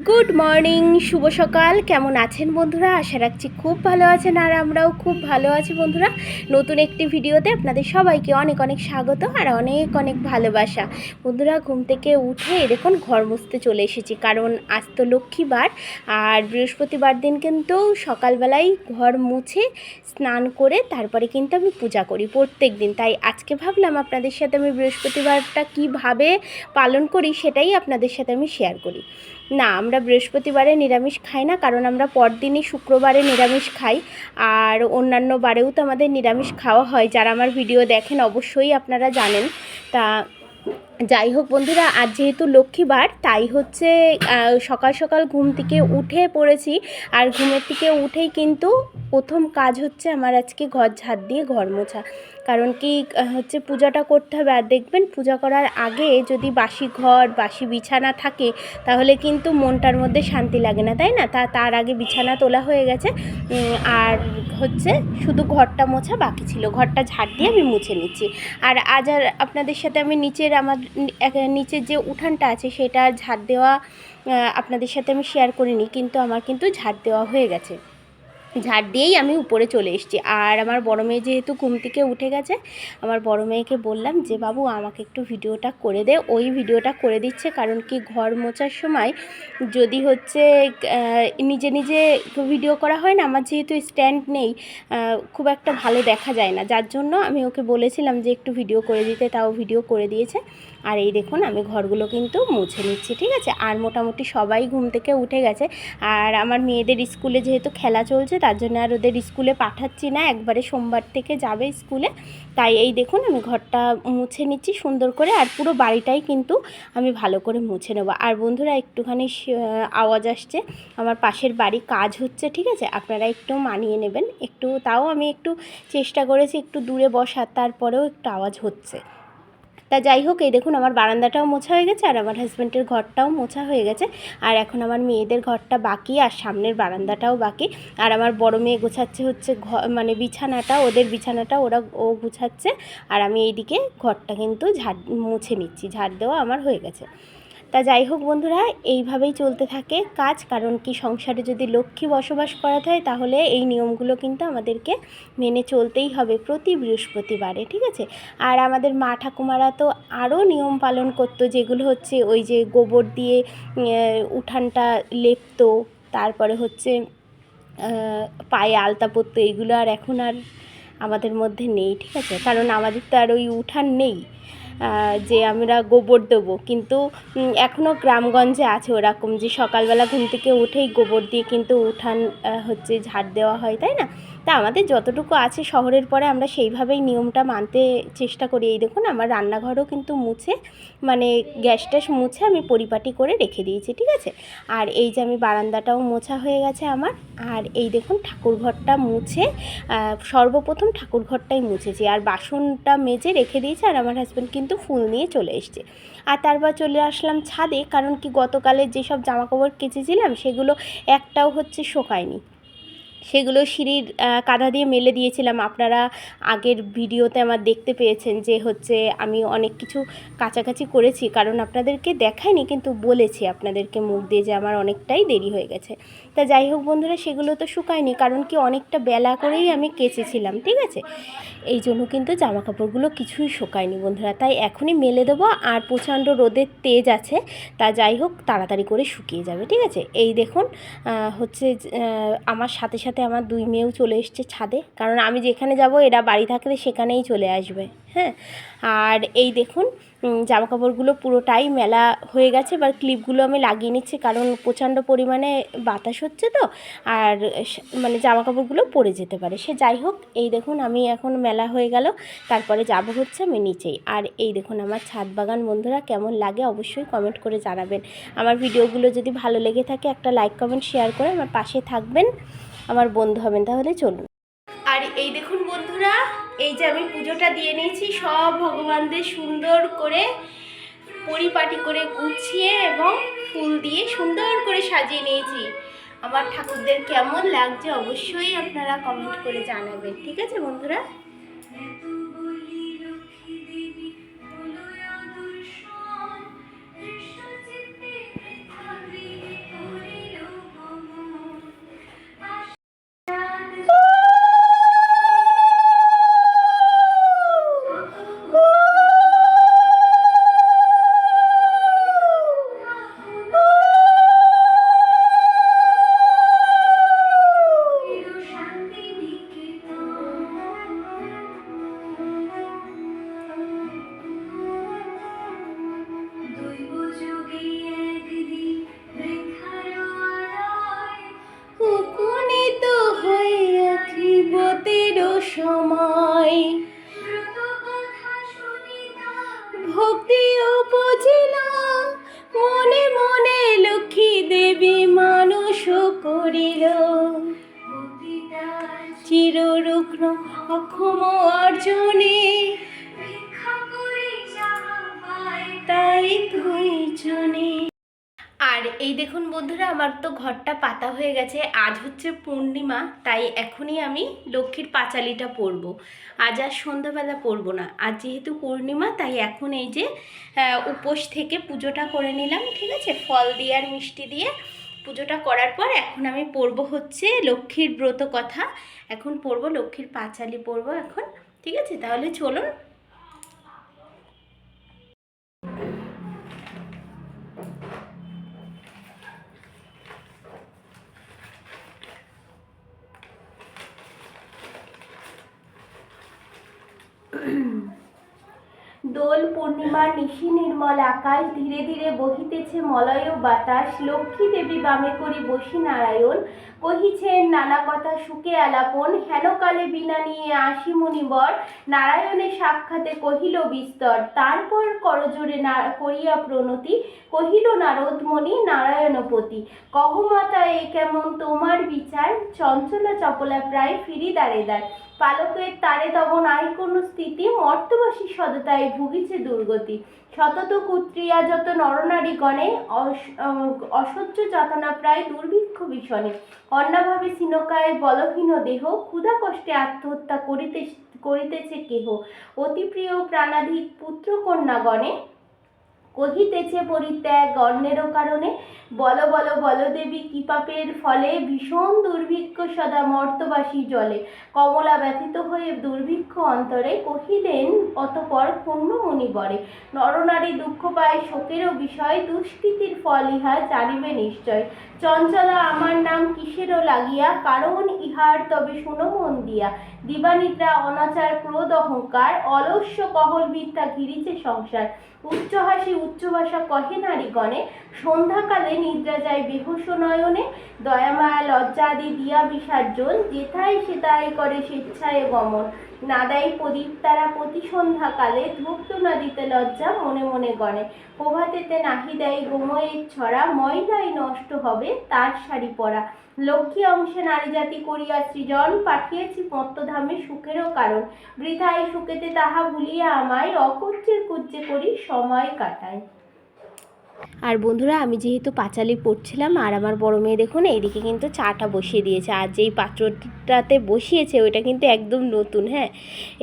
Good morning, শুভ সকাল। কেমন আছেন বন্ধুরা? আশা রাখছি খুব ভালো আছেন, আর আমরাও খুব ভালো আছি বন্ধুরা। নতুন একটি ভিডিওতে আপনাদের সবাইকে অনেক অনেক স্বাগত আর অনেক অনেক ভালোবাসা। বন্ধুরা, ঘুম থেকে উঠে দেখুন ঘর মুছতে চলে এসেছি, কারণ আজ তো লক্ষ্মীবার আর বৃহস্পতিবার দিন কিন্তু সকালবেলায় ঘর মুছে স্নান করে তারপরে কিন্তু আমি পূজা করি প্রত্যেক দিন। তাই আজকে ভাবলাম আপনাদের সাথে আমি বৃহস্পতিবারটা কীভাবে পালন করি সেটাই আপনাদের সাথে আমি শেয়ার করি। না, আমরা বৃহস্পতিবারে নিরামিষ খাই না, কারণ আমরা পরদিনই শুক্রবারে নিরামিষ খাই। আর অন্যান্য বারেও তো আমাদের নিরামিষ খাওয়া হয়, যারা আমার ভিডিও দেখেন অবশ্যই আপনারা জানেন। তা যাই হোক বন্ধুরা, আজ যেহেতু লক্ষ্মীবার তাই হচ্ছে সকাল সকাল ঘুম থেকে উঠে পড়েছি। আর ঘুমের থেকে উঠেই কিন্তু প্রথম কাজ হচ্ছে আমার আজকে ঘর ঝাড় দিয়ে ঘর মোছা। কারণ কি হচ্ছে, পূজাটা করতে হবে। আর দেখবেন, পূজা করার আগে যদি বাসি ঘর বাসি বিছানা থাকে তাহলে কিন্তু মনটার মধ্যে শান্তি লাগে না, তাই না? তার আগে বিছানা তোলা হয়ে গেছে, আর হচ্ছে শুধু ঘরটা মোছা বাকি ছিল। ঘরটা ঝাড় দিয়ে আমি মুছে নিচ্ছি। আর আজ আর আপনাদের সাথে আমি নিচের যে উঠানটা আছে সেটা ঝাড় দেওয়া আপনাদের সাথে আমি শেয়ার করিনি, কিন্তু আমার কিন্তু ঝাড় দেওয়া হয়ে গেছে। ঝাড় দিয়েই আমি উপরে চলে এসেছি। আর আমার বড় মেয়ে যেহেতু ঘুম থেকে উঠে গেছে, আমার বড় মেয়েকে বললাম যে বাবু আমাকে একটু ভিডিওটা করে দে। ওই ভিডিওটা করে দিচ্ছে, কারণ কি ঘর মোছার সময় যদি হচ্ছে নিজে নিজে ভিডিও করা হয় না, আমার যেহেতু স্ট্যান্ড নেই, খুব একটা ভালো দেখা যায় না, যার জন্য আমি ওকে বলেছিলাম যে একটু ভিডিও করে দিতে, তাও ভিডিও করে দিয়েছে। আর এই দেখুন আমি ঘরগুলো কিন্তু মুছে নিচ্ছি, ঠিক আছে। আর মোটামুটি সবাই ঘুম থেকে উঠে গেছে। আর আমার মেয়েদের স্কুলে যেহেতু খেলা চলছে, তার জন্য আর ওদের স্কুলে পাঠাচ্ছি না, একবারে সোমবার থেকে যাবে স্কুলে। তাই এই দেখুন আমি ঘরটা মুছে নিচ্ছি সুন্দর করে, আর পুরো বাড়িটাই কিন্তু আমি ভালো করে মুছে নেব। আর বন্ধুরা, একটুখানি আওয়াজ আসছে, আমার পাশের বাড়ি কাজ হচ্ছে, ঠিক আছে। আপনারা একটু মানিয়ে নেবেন, তাও আমি একটু চেষ্টা করেছি একটু দূরে বসার, তারপরেও একটু আওয়াজ হচ্ছে। তা যাই হোক, এই দেখুন আমার বারান্দাটাও মোছা হয়ে গেছে, আর আমার হাজব্যান্ডের ঘরটাও মোছা হয়ে গেছে। আর এখন আমার মেয়েদের ঘরটা বাকি, আর সামনের বারান্দাটাও বাকি। আর আমার বড় মেয়ে গোছাচ্ছে হচ্ছে বিছানাটা, ওদের বিছানাটা ও গুছাচ্ছে। আর আমি এইদিকে ঘরটা কিন্তু মুছে নিচ্ছি, ঝাড় দেওয়া আমার হয়ে গেছে। তা যাই হোক বন্ধুরা, এইভাবেই চলতে থাকে কাজ। কারণ কি, সংসারে যদি লক্ষ্মী বসবাস করাতে হয় তাহলে এই নিয়মগুলো কিন্তু আমাদেরকে মেনে চলতেই হবে প্রতি বৃহস্পতিবারে, ঠিক আছে। আর আমাদের মা ঠাকুমারা তো আরও নিয়ম পালন করতো, যেগুলো হচ্ছে ওই যে গোবর দিয়ে উঠানটা লেপতো, তারপরে হচ্ছে পায়ে আলতা পরতো। এগুলো আর এখন আর আমাদের মধ্যে নেই, ঠিক আছে। কারণ আমাদের তো আর ওই উঠান নেই যে আমরা গোবর দেবো। কিন্তু এখনও গ্রামগঞ্জে আছে ওরকম, যে সকালবেলা ঘুম থেকে উঠেই গোবর দিয়ে কিন্তু উঠান হচ্ছে ঝাড় দেওয়া হয়, তাই না? তা আমাদের যতটুকু আছে শহরের পরে আমরা সেইভাবেই নিয়মটা মানতে চেষ্টা করি। এই দেখুন আমার রান্নাঘরও কিন্তু মুছে, গ্যাস ট্যাস মুছে আমি পরিপাটি করে রেখে দিয়েছি, ঠিক আছে। আর এই যে আমি বারান্দাটাও মোছা হয়ে গেছে আমার। আর এই দেখুন ঠাকুরঘরটা মুছে, সর্বপ্রথম ঠাকুরঘরটাই মুছেছি, আর বাসনটা মেজে রেখে দিয়েছি। আর আমার হাজব্যান্ড কিন্তু ফুল নিয়ে চলে এসছে। আর তারপর চলে আসলাম ছাদে, কারণ কি গতকালের যেসব জামাকাপড় কেচেছিলাম সেগুলো একটাও হচ্ছে শোকায়নি। সেগুলো সিঁড়ির কাঁধা দিয়ে মেলে দিয়েছিলাম। আপনারা আগের ভিডিওতে আমার দেখতে পেয়েছেন যে হচ্ছে আমি অনেক কিছু কাচাকাচি করেছি, কারণ আপনাদেরকে দেখাইনি, কিন্তু বলেছি আপনাদেরকে মুখ দিয়ে যে আমার অনেকটাই দেরি হয়ে গেছে। তা যাই হোক বন্ধুরা, সেগুলো তো শুকায়নি, কারণ কি অনেকটা বেলা করেই আমি কেচেছিলাম, ঠিক আছে। এই জন্য কিন্তু জামাকাপড়গুলো কিছুই শোকায়নি বন্ধুরা। তাই এখনই মেলে দেবো, আর প্রচণ্ড রোদের তেজ আছে, তা যাই হোক তাড়াতাড়ি করে শুকিয়ে যাবে, ঠিক আছে। এই দেখুন হচ্ছে আমার সাথে সাথে আমার দুই মেয়েও চলে এসছে ছাদে, কারণ আমি যেখানে যাব এরা বাড়ি থাকলে সেখানেই চলে আসবে, হ্যাঁ। আর এই দেখুন জামাকাপড়গুলো পুরোটাই মেলা হয়ে গেছে। এবার ক্লিপগুলো আমি লাগিয়ে নিচ্ছি, কারণ প্রচণ্ড পরিমাণে বাতাস হচ্ছে তো, আর জামাকাপড়গুলো পরে যেতে পারে। সে যাই হোক, এই দেখুন আমি এখন মেলা হয়ে গেল, তারপরে যাব হচ্ছে আমি নিচেই। আর এই দেখুন আমার ছাদ বাগান বন্ধুরা, কেমন লাগে অবশ্যই কমেন্ট করে জানাবেন। আমার ভিডিওগুলো যদি ভালো লেগে থাকে একটা লাইক কমেন্ট শেয়ার করে আমার পাশে থাকবেন, আমার বন্ধু হবেন। তাহলে চলুন। আর এই দেখুন বন্ধুরা, এই যে আমি পুজোটা দিয়ে নিয়েছি, সব ভগবানদের সুন্দর করে পরিপাটি করে গুছিয়ে এবং ফুল দিয়ে সুন্দর করে সাজিয়ে নিয়েছি। আমার ঠাকুরদের কেমন লাগছে অবশ্যই আপনারা কমেন্ট করে জানাবেন, ঠিক আছে বন্ধুরা। অক্ষম অর্জনে তাই তুই জনে। আর এই দেখুন বন্ধুরা, আমার তো ঘরটা পাতা হয়ে গেছে। আজ হচ্ছে পূর্ণিমা, তাই এখনই আমি লক্ষ্মীর পাঁচালিটা পরবো। আজ আর সন্ধ্যাবেলা পরবো না, আজ যেহেতু পূর্ণিমা তাই এখন এই যে উপোস থেকে পুজোটা করে নিলাম, ঠিক আছে, ফল দিয়ে আর মিষ্টি দিয়ে পুজোটা করার পর এখন আমি পরবো হচ্ছে লক্ষ্মীর ব্রত কথা। এখন পরবো লক্ষ্মীর পাঁচালি পরবো এখন, ঠিক আছে। তাহলে চলুন। দোল পূর্ণিমার নিশি নির্মল আকাশ, ধীরে ধীরে বহিতেছে মলয় বাতাস। লক্ষ্মী দেবী বামে করি বসি নারায়ণ, কহিছেন নানা কথা সুখে আলাপন। হেনকালে বিনা নিয়ে আসি মুনিবর, নারায়ণের সাক্ষাতে কহিল বিস্তর। তারপর করজোরে করিয়া প্রণতি, কহিল নারদমণি নারায়ণপতি। কহ মাতা এ কেমন তোমার বিচার, চঞ্চলা চপলা প্রায় ফিরি দ্বারে দ্বার। পালকের তারে তব নাই কোনো স্থিতি, মর্তবাসী সততায় ভুগিছে দুর্গতি। শতত কুত্রিয়া যত নরনারী গণে, অসহ্য যাতনা প্রায় দুর্ভিক্ষ ভীষণে। অন্নাভাবে সিনকায় বলহীন দেহ, ক্ষুধা কষ্টে আত্মহত্যা করিতেছে কেহ। অতি প্রিয় প্রাণাধিক পুত্র কন্যা গণে, কহিতেছে পরিত্যাগ অন্যেরও কারণে। বল বল বল দেবী কি পাপের ফলে, ভীষণ দুর্ভিক্ষ সদা মর্তবাসী জলে। কমলা ব্যথিত হয়ে দুর্ভিক্ষ অন্তরে, কহিলেন অতপর ক্ষুণ্ণ মুনিবরে। নরনারী দুঃখ পায় শোকেরও বিষয়, দুষ্কৃতির ফল ইহা জানিবে নিশ্চয়। চঞ্চলা আমার নাম কিসেরও লাগিয়া, কারণ ইহার তবে শুনো মন দিয়া। দিবানিদ্রা অনাচার ক্রোধ অহংকার, অলস্য কহল বিদ্যা ঘিরিছে সংসার। উচ্চ হাসি উচ্চ ভাষা কহে নারীগণে, সন্ধ্যাকালে নিদ্রা যায় বেহুশ নয়নে। দয়ামায়া লজ্জাদি দিয়া বিসর্জন, যেথায় সেথায় করে স্বেচ্ছায় গমন। না দেয় প্রদীপ তারা প্রতি সন্ধ্যাকালে, ধূপ না দিতে লজ্জা মনে মনে গণে। প্রভাতেতে নাহি দেয় গোময়ের ছড়া, ময়লাই নষ্ট হবে তার শাড়ি পরা। লক্ষ্মী অংশে নারী জাতি করিয়া সৃজন, পাঠিয়েছি মত্তধামে সুখেরও কারণ। বৃথায় সুখেতে তাহা ভুলিয়া আমায়, অকুজ্জের কুজ্জে করি সময় কাটায়। আর বন্ধুরা, আমি যেহেতু পাঁচালি পড়ছিলাম, আর আমার বড় মেয়ে দেখুন এইদিকে কিন্তু চাটা বসিয়ে দিয়েছে। আর যেই পাত্রটাতে বসিয়েছে ওইটা কিন্তু একদম নতুন, হ্যাঁ,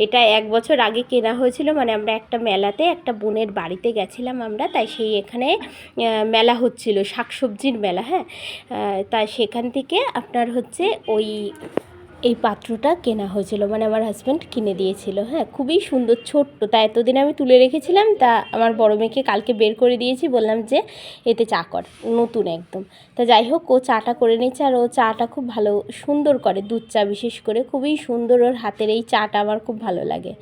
এটা 1 বছর আগে কেনা হয়েছিল। মানে আমরা একটা মেলাতে একটা বোনের বাড়িতে গেছিলাম আমরা, তাই সেই এখানে মেলা হচ্ছিল, শাকসবজির মেলা, হ্যাঁ, তাই সেখান থেকে আপনার হচ্ছে এই পাত্রটা কেনা হয়েছিল, মানে আমার হাজব্যান্ড কিনে দিয়েছিল। হ্যাঁ, খুবই সুন্দর, ছোট্ট। তা এতদিন আমি তুলে রেখেছিলাম, তা আমার বড় মেয়েকে কালকে বের করে দিয়েছি, বললাম যে এতে চা কর, নতুন একদম। তা যাই হোক, ও চাটা করে নিচ্ছে, আর ও চাটা খুব ভালো সুন্দর করে, দুধ চা বিশেষ করে খুবই সুন্দর। ওর হাতের এই চাটা আমার খুব ভালো লাগে।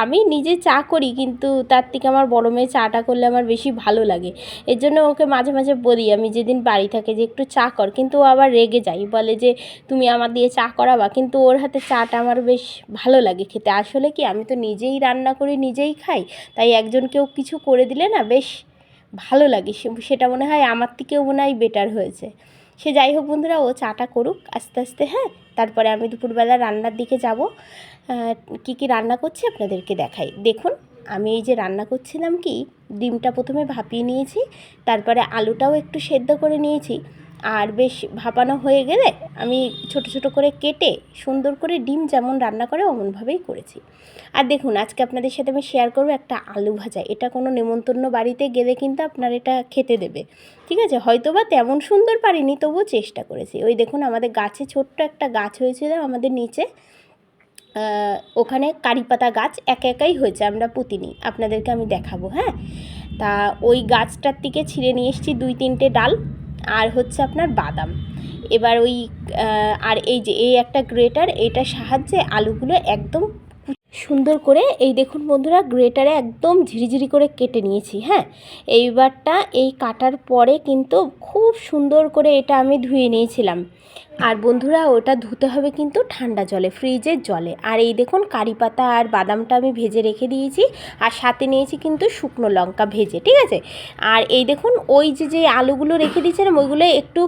আমি নিজে চা করি, কিন্তু তার থেকে আমার বড় মেয়ে চাটা করলে আমার বেশি ভালো লাগে। এর জন্য ওকে মাঝে মাঝে বলি, আমি যেদিন বাড়ি থাকে, যে একটু চা কর, কিন্তু ও আবার রেগে যায়, বলে যে তুমি আমার দিয়ে চা করাবা। কিন্তু ওর হাতে চাটা আমার বেশ ভালো লাগে খেতে। আসলে কি, আমি তো নিজেই রান্না করি, নিজেই খাই, তাই একজন কেউ কিছু করে দিলে না বেশ ভালো লাগে, সেটা মনে হয় আমার থেকেও মনে হয় বেটার হয়েছে। সে যাই হোক বন্ধুরা, ও চাটা করুক আস্তে আস্তে, হ্যাঁ। তারপরে আমি দুপুরবেলা রান্নার দিকে যাব। কি কি রান্না করছি আপনাদেরকে দেখাই। দেখুন, আমি এই যে রান্না করছিলাম, কি ডিমটা প্রথমে ভাপিয়ে নিয়েছি, তারপরে আলুটাও একটু সেদ্ধ করে নিয়েছি। আর বেশ ভাপানো হয়ে গেলে আমি ছোট ছোট করে কেটে সুন্দর করে ডিম যেমন রান্না করে অমনভাবেই করেছি। আর দেখুন, আজকে আপনাদের সাথে আমি শেয়ার করবো একটা আলু ভাজা। এটা কোনো নেমন্তন্ন বাড়িতে গেলে কিন্তু আপনার এটা খেতে দেবে, ঠিক আছে। হয়তো বা তেমন সুন্দর পারিনি, তবুও চেষ্টা করেছি। ওই দেখুন, আমাদের গাছে ছোট্ট একটা গাছ হয়েছিল আমাদের নিচে, ওখানে কারি পাতা গাছ একাই হয়েছে, আমরা পুঁতিনি, আপনাদেরকে আমি দেখাবো, হ্যাঁ। তা ওই গাছটার থেকে ছিঁড়ে নিয়ে এসেছি 2-3টে ডাল, আর হচ্ছে আপনার বাদাম। এবার আর এই যে এই একটা গ্রেটার, এটার সাহায্যে আলুগুলো একদম সুন্দর করে, এই দেখুন বন্ধুরা, গ্রেটারে একদম ঝিরিঝিরি করে কেটে নিয়েছি, হ্যাঁ। এইবারটা এই কাটার পরে কিন্তু খুব সুন্দর করে এটা আমি ধুয়ে নিয়েছিলাম, আর বন্ধুরা ওটা ধুতে হবে কিন্তু ঠান্ডা জলে, ফ্রিজের জলে। আর এই দেখুন কারি পাতা আর বাদামটা আমি ভেজে রেখে দিয়েছি, আর সাথে নিয়েছি কিন্তু শুকনো লঙ্কা ভেজে, ঠিক আছে। আর এই দেখুন ওই যে আলুগুলো রেখে দিয়েছিলাম ওইগুলো একটু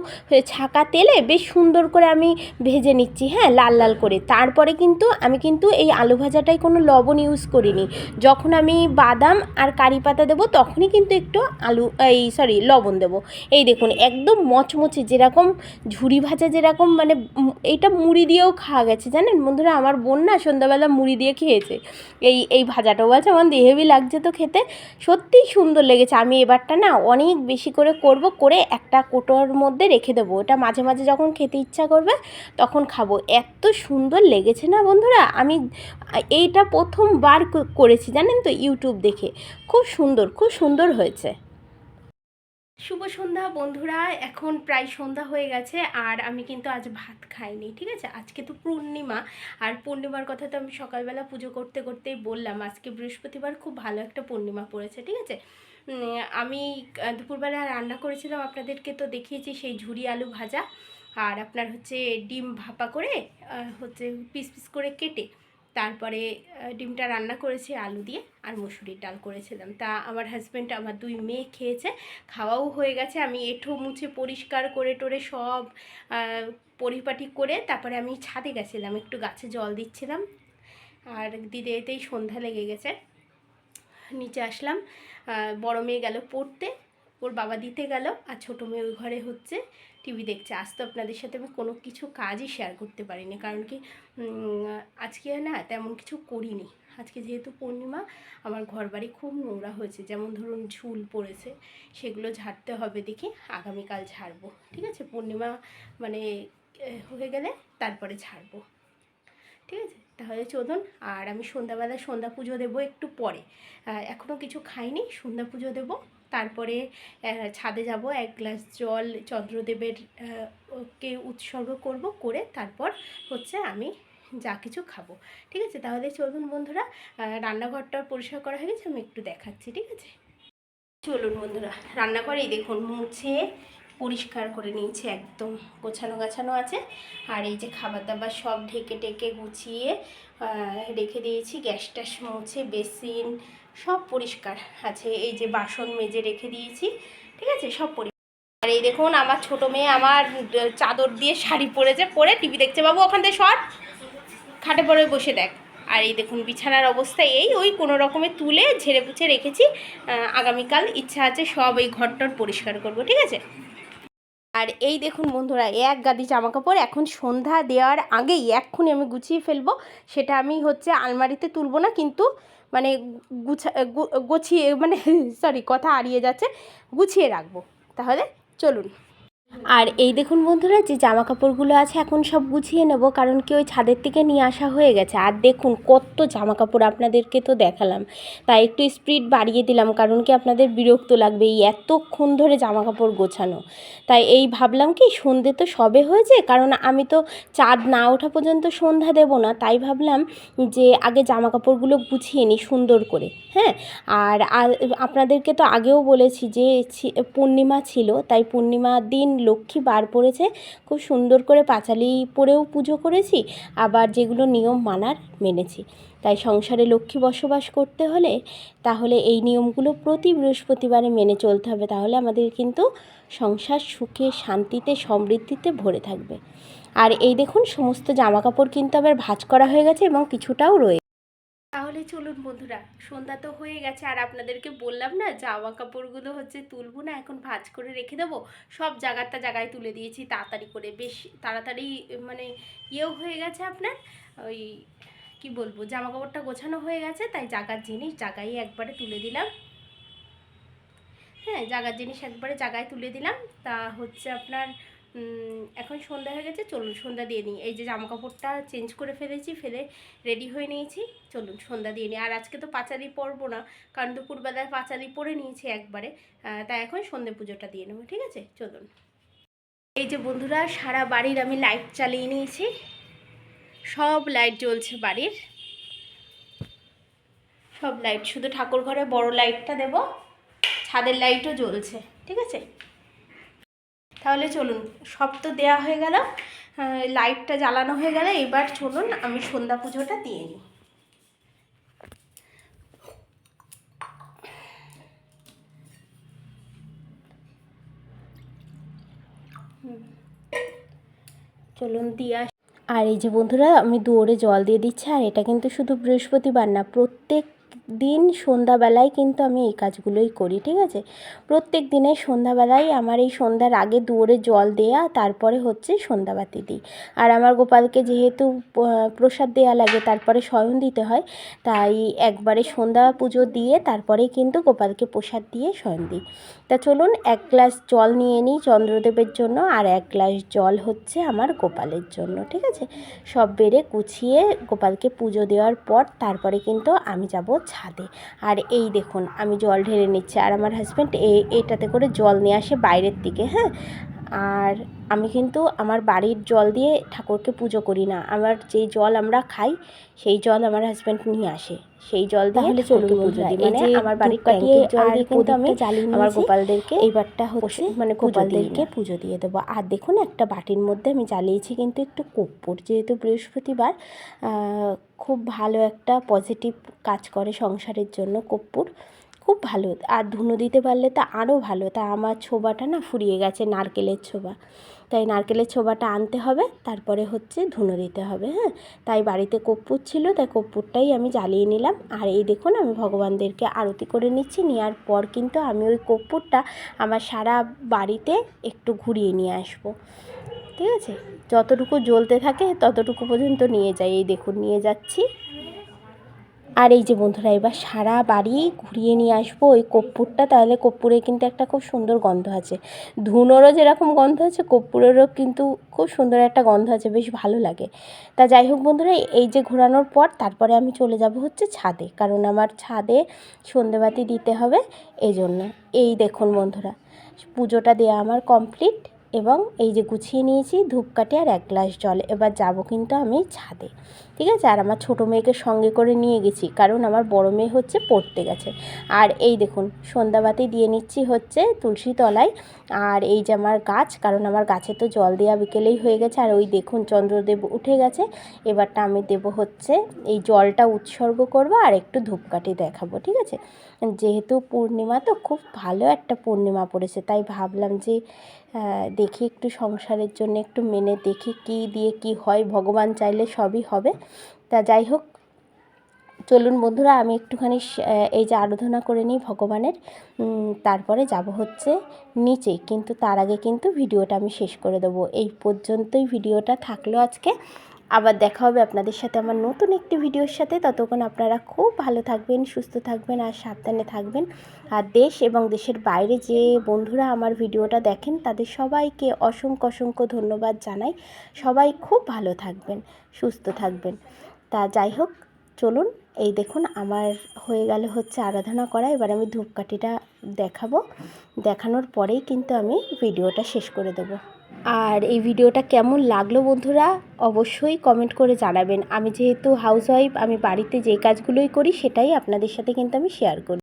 ছাকা তেলে বেশ সুন্দর করে আমি ভেজে নিচ্ছি, হ্যাঁ, লাল লাল করে। তারপরে কিন্তু আমি কিন্তু এই আলু ভাজাটায় কোনো লবণ ইউজ করিনি। যখন আমি বাদাম আর কারি পাতা দেবো তখনই কিন্তু একটু লবণ দেবো। এই দেখুন একদম মচমচে, যেরকম ঝুরি ভাজা যেরকম, মানে এইটা মুড়ি দিয়েও খাওয়া গেছে জানেন বন্ধুরা। আমার বোন না সন্ধ্যাবেলা মুড়ি দিয়ে খেয়েছে এই ভাজাটাও, বলছে আমার হেভি লাগছে তো খেতে, সত্যিই সুন্দর লেগেছে। আমি এবারটা না অনেক বেশি করে একটা কোটোর মধ্যে রেখে দেবো, ওটা মাঝে মাঝে যখন খেতে ইচ্ছা করবে তখন খাবো। এত সুন্দর লেগেছে না বন্ধুরা, আমি এইটা প্রথমবার করেছি জানেন তো, ইউটিউব দেখে। খুব সুন্দর হয়েছে। শুভ সন্ধ্যা বন্ধুরা, এখন প্রায় সন্ধ্যা হয়ে গেছে আর আমি কিন্তু আজ ভাত খাইনি, ঠিক আছে। আজকে তো পূর্ণিমা, আর পূর্ণিমার কথা তো আমি সকালবেলা পুজো করতে করতেই বললাম, আজকে বৃহস্পতিবার, খুব ভালো একটা পূর্ণিমা পড়েছে, ঠিক আছে। আমি দুপুরবেলা রান্না করেছিলাম, আপনাদেরকে তো দেখিয়েছি, সেই ঝুরি আলু ভাজা, আর আপনার হচ্ছে ডিম ভাপা করে হচ্ছে পিস পিস করে কেটে তারপরে ডিমটা রান্না করেছি আলু দিয়ে, আর মুসুরির ডাল করেছিলাম। তা আমার হাজব্যান্ড, আমার 2 মেয়ে খেয়েছে, খাওয়াও হয়ে গেছে। আমি এঁঠো মুছে পরিষ্কার করে টোরে সব পরিপাটি করে তারপরে আমি ছাদে গেছিলাম, একটু গাছে জল দিচ্ছিলাম, আর দিতে দিতেই সন্ধ্যা লেগে গেছে। নিচে আসলাম, বড় মেয়ে গেল পড়তে, ওর বাবা দিতে গেল, আর ছোটো মেয়ে ওই ঘরে হচ্ছে টিভি দেখছে। আজ তো আপনাদের সাথে আমি কোনো কিছু কাজই শেয়ার করতে পারিনি, কারণ কি আজকে না তেমন কিছু করিনি। আজকে যেহেতু পূর্ণিমা, আমার ঘরবাড়ি খুব নোংরা হয়েছে, যেমন ধরুন ঝুল পড়েছে, সেগুলো ঝাড়তে হবে, দেখি আগামীকাল ঝাড়বো, ঠিক আছে। পূর্ণিমা মানে হয়ে গেলে তারপরে ছাড়বো, ঠিক আছে। তাহলে চলুন, আর আমি সন্ধ্যাবেলা সন্ধ্যা পুজো দেবো একটু পরে, এখনও কিছু খাইনি, সন্ধ্যা পুজো দেবো, তারপরে ছাদে যাব, 1 গ্লাস জল চন্দ্রদেবের কে উৎসর্গ করব, করে তারপর হচ্ছে আমি যা কিছু খাবো, ঠিক আছে। তাহলে চলুন বন্ধুরা, রান্নাঘরটা পরিষ্কার করা হয়ে গেছে, আমি একটু দেখাচ্ছি, ঠিক আছে। চলুন বন্ধুরা, রান্নাঘরেই দেখুন মুছে পরিষ্কার করে নিয়েছি, একদম গোছানো গাছানো আছে। আর এই যে খাবার দাবার সব ঢেকে টেকে গুছিয়ে রেখে দিয়েছি, গ্যাস ট্যাস মুছে, বেসিন সব পরিষ্কার আছে। এই যে বাসন মেজে রেখে দিয়েছি, ঠিক আছে, সব পরিষ্কার। আর এই দেখুন আমার ছোটো মেয়ে আমার চাদর দিয়ে শাড়ি পরেছে, পরে টিভি দেখছে। বাবু ওখান থেকে সর, খাটে পরে বসে দেখ। আর এই দেখুন বিছানার অবস্থা ওই কোনো রকমে তুলে ঝেড়ে পুছে রেখেছি, আগামীকাল ইচ্ছা আছে সব এই ঘরটর পরিষ্কার করব, ঠিক আছে। আর এই দেখুন বন্ধুরা, 1 গাদি জামা কাপড় এখন সন্ধ্যা দেওয়ার আগেই এক্ষুনি আমি গুছিয়ে ফেলবো। সেটা আমি হচ্ছে আলমারিতে তুলবো না, কিন্তু মানে গুছিয়ে, মানে সরি কথা হারিয়ে যাচ্ছে, গুছিয়ে রাখবো। তাহলে চলুন। আর এই দেখুন বন্ধুরা, যে জামা কাপড়গুলো আছে এখন সব গুছিয়ে নেব, কারণ কি ওই ছাদের থেকে নিয়ে আসা হয়ে গেছে। আর দেখুন কত জামা কাপড়, আপনাদেরকে তো দেখালাম, তাই একটু স্পিড বাড়িয়ে দিলাম, কারণ কি আপনাদের বিরক্ত লাগবে এই এতক্ষণ ধরে জামা কাপড় গোছানো। তাই এই ভাবলাম কি সন্ধে তো সবে হয়েছে, কারণ আমি তো চাঁদ না ওঠা পর্যন্ত সন্ধ্যা দেব না, তাই ভাবলাম যে আগে জামা কাপড়গুলো গুছিয়ে নিই সুন্দর করে, হ্যাঁ। আর আপনাদেরকে তো আগেও বলেছি যে পূর্ণিমা ছিল, তাই পূর্ণিমার দিন লক্ষ্মী বার পড়েছে, খুব সুন্দর করে পাঁচালি পরেও পুজো করেছি, আবার যেগুলো নিয়ম মানার মেনেছি। তাই সংসারে লক্ষ্মী বসবাস করতে হলে তাহলে এই নিয়মগুলো প্রতি বৃহস্পতিবারে মেনে চলতে হবে, তাহলে আমাদের কিন্তু সংসার সুখে শান্তিতে সমৃদ্ধিতে ভরে থাকবে। আর এই দেখুন সমস্ত জামা কাপড় কিন্তু আবার ভাঁজ করা হয়ে গেছে এবং কিছুটাও রয়েছে। তাহলে চলুন বন্ধুরা, সন্ধ্যা তো হয়ে গেছে, আর আপনাদেরকে বললাম না জামা কাপড়গুলো হচ্ছে তুলবো না, এখন ভাঁজ করে রেখে দেবো। সব জায়গায় তুলে দিয়েছি তাড়াতাড়ি করে, বেশ তাড়াতাড়ি, মানে ইয়েও হয়ে গেছে আপনার, ওই কি বলবো, জামা কাপড়টা গোছানো হয়ে গেছে, তাই জায়গার জিনিস জায়গায় একবারে তুলে দিলাম, হ্যাঁ, জায়গার জিনিস একবারে জায়গায় তুলে দিলাম। তা হচ্ছে আপনার এখন সন্ধ্যা হয়ে গেছে, চলুন সন্ধ্যা দিয়ে নিই। এই যে জামা কাপড়টা চেঞ্জ করে ফেলেছি, ফেলে রেডি হয়ে নিয়েছি, চলুন সন্ধ্যা দিয়ে নিই। আর আজকে তো পাঁচালি পরবো না, কারণ দুপুরবেলায় পাঁচালি পরে নিয়েছি একবারে, তাই এখন সন্ধ্যে পুজোটা দিয়ে নেবো, ঠিক আছে, চলুন। এই যে বন্ধুরা, সারা বাড়ির আমি লাইট চালিয়ে নিয়েছি, সব লাইট জ্বলছে বাড়ির, সব লাইট, শুধু ঠাকুর ঘরে বড় লাইটটা দেব, ছাদের লাইটও জ্বলছে, ঠিক আছে। তাহলে চলুন, সব তো দেওয়া হয়ে গেল, লাইটটা জ্বালানো হয়ে গেলে, এবার চলুন আমি সন্ধ্যা পুজোটা দিয়ে নিই। চলুন দিয়ে আস। আর এই যে বন্ধুরা, আমি দুয়ারে জল দিয়ে দিচ্ছি। আর এটা কিন্তু শুধু বৃহস্পতিবার না, প্রত্যেক দিন সন্ধ্যাবেলায় কিন্তু আমি এই কাজগুলোই করি, ঠিক আছে। প্রত্যেক দিনে সন্ধ্যাবেলায় আমার এই সন্ধ্যার আগে দুয়ারে জল দেয়া, তারপরে হচ্ছে সন্ধ্যাবাতি দিই। আর আমার গোপালকে যেহেতু প্রসাদ দেওয়া লাগে, তারপরে শয়ন দিতে হয়, তাই একবারে সন্ধ্যা পুজো দিয়ে তারপরেই কিন্তু গোপালকে প্রসাদ দিয়ে শয়ন দিই। তা চলুন এক গ্লাস জল নিয়ে নিই চন্দ্রদেবের জন্য, আর এক গ্লাস জল হচ্ছে আমার গোপালের জন্য, ঠিক আছে। সব বেড়ে গুছিয়ে গোপালকে পুজো দেওয়ার পর তারপরে কিন্তু আমি যাব ছাদে। আর এই দেখুন আমি জল ঢেলে নিচ্ছি, আর আমার হাজব্যান্ড এটাতে করে জল নিয়ে আসে বাইরের দিকে, হ্যাঁ। আর আমি কিন্তু আমার বাড়ির জল দিয়ে ঠাকুরকে পুজো করি না, আমার যেই জল আমরা খাই সেই জল আমার হাজব্যান্ড নিয়ে আসে, সেই জল দিয়ে ঠাকুরকে পুজো দিই। মানে আমার বাড়ির ট্যাঙ্কির জল দিয়ে কিন্তু আমি আমার গোপালদেরকে এইবারটা হচ্ছে মানে গোপালদেরকে পুজো দিয়ে দেবো। আর দেখুন একটা বাটির মধ্যে আমি জ্বালিয়েছি কিন্তু একটু কর্পূর, যেহেতু বৃহস্পতিবার খুব ভালো একটা পজিটিভ কাজ করে সংসারের জন্য কর্পূর, খুব ভালো। আর ধুনো দিতে পারলে তা আরও ভালো। তা আমার ছোবাটা না ফুরিয়ে গেছে, নারকেলের ছোবা, তাই নারকেলের ছোবাটা আনতে হবে, তারপরে হচ্ছে ধুনো দিতে হবে, হ্যাঁ। তাই বাড়িতে কর্পূর ছিল, তাই কর্পূরটাই আমি জ্বালিয়ে নিলাম। আর এই দেখুন আমি ভগবানদেরকে আরতি করে নিচ্ছি। নেওয়ার পর কিন্তু আমি ওই কর্পূরটা আমার সারা বাড়িতে একটু ঘুরিয়ে নিয়ে আসবো, ঠিক আছে। যতটুকু জ্বলতে থাকে ততটুকু পর্যন্ত নিয়ে যাই, এই দেখুন নিয়ে যাচ্ছি। আর এই যে বন্ধুরা, এবার সারা বাড়ি ঘুরিয়ে নিয়ে আসবো ওই কর্পূরটা, তাহলে কর্পূরে কিন্তু একটা খুব সুন্দর গন্ধ আছে। ধুনোরও যেরকম গন্ধ আছে, কর্পূরেরও কিন্তু খুব সুন্দর একটা গন্ধ আছে, বেশ ভালো লাগে। তা যাই হোক বন্ধুরা, এই যে ঘোরানোর পর তারপরে আমি চলে যাব হচ্ছে ছাদে, কারণ আমার ছাদে সন্ধেবাতি দিতে হবে, এই জন্য। এই দেখুন বন্ধুরা, পুজোটা দেওয়া আমার কমপ্লিট, এবং এই যে গুছিয়ে নিয়েছি ধূপকাঠি আর এক গ্লাস জল। এবার যাব কিন্তু আমি ছাদে, ঠিক আছে। আর আমার ছোটো মেয়েকে সঙ্গে করে নিয়ে গেছি, কারণ আমার বড় মেয়ে হচ্ছে পড়তে গেছে। আর এই দেখুন সন্ধ্যাবাতি দিয়ে নিচ্ছি হচ্ছে তুলসী তলায়। আর এই যে আমার গাছ, কারণ আমার গাছে তো জল দেওয়া বিকেলেই হয়ে গেছে। আর ওই দেখুন চন্দ্রদেব উঠে গেছে, এবারটা আমি দেব হচ্ছে এই জলটা উৎসর্গ করব আর একটু ধূপকাঠি দেখাবো, ঠিক আছে। যেহেতু পূর্ণিমা, তো খুব ভালো একটা পূর্ণিমা পড়েছে, তাই ভাবলাম যে দেখি একটু সংসারের জন্য একটু মেনে দেখি কী দিয়ে কি হয়, ভগবান চাইলে সবই হবে। তা যাই হোক, চলুন বন্ধুরা আমি একটুখানি এই যে আরাধনা করে নিই ভগবানের, তারপরে যাব হচ্ছে নিচে। কিন্তু তার আগে কিন্তু ভিডিওটা আমি শেষ করে দেবো। এই পর্যন্তই ভিডিওটা থাকলো আজকে। আবার দেখা হবে আপনাদের সাথে আমার নতুন একটি ভিডিওর সাথে। ততক্ষণ আপনারা খুব ভালো থাকবেন, সুস্থ থাকবেন আর সাবধানে থাকবেন। আর দেশ এবং দেশের বাইরে যে বন্ধুরা আমার ভিডিওটা দেখেন, তাদের সবাইকে অসংখ্য অসংখ্য ধন্যবাদ জানাই। সবাই খুব ভালো থাকবেন, সুস্থ থাকবেন। তা যাই হোক, চলুন এই দেখুন আমার হয়ে গেল হচ্ছে আরাধনা করা। এবার আমি ধূপকাঠিটা দেখাবো, দেখানোর পরেই কিন্তু আমি ভিডিওটা শেষ করে দেবো। আর এই ভিডিওটা কেমন লাগলো বন্ধুরা অবশ্যই কমেন্ট করে জানাবেন। আমি যেহেতু হাউসওয়াইফ, আমি বাড়িতে যে কাজগুলোই করি সেটাই আপনাদের সাথে কিন্তু আমি শেয়ার করি।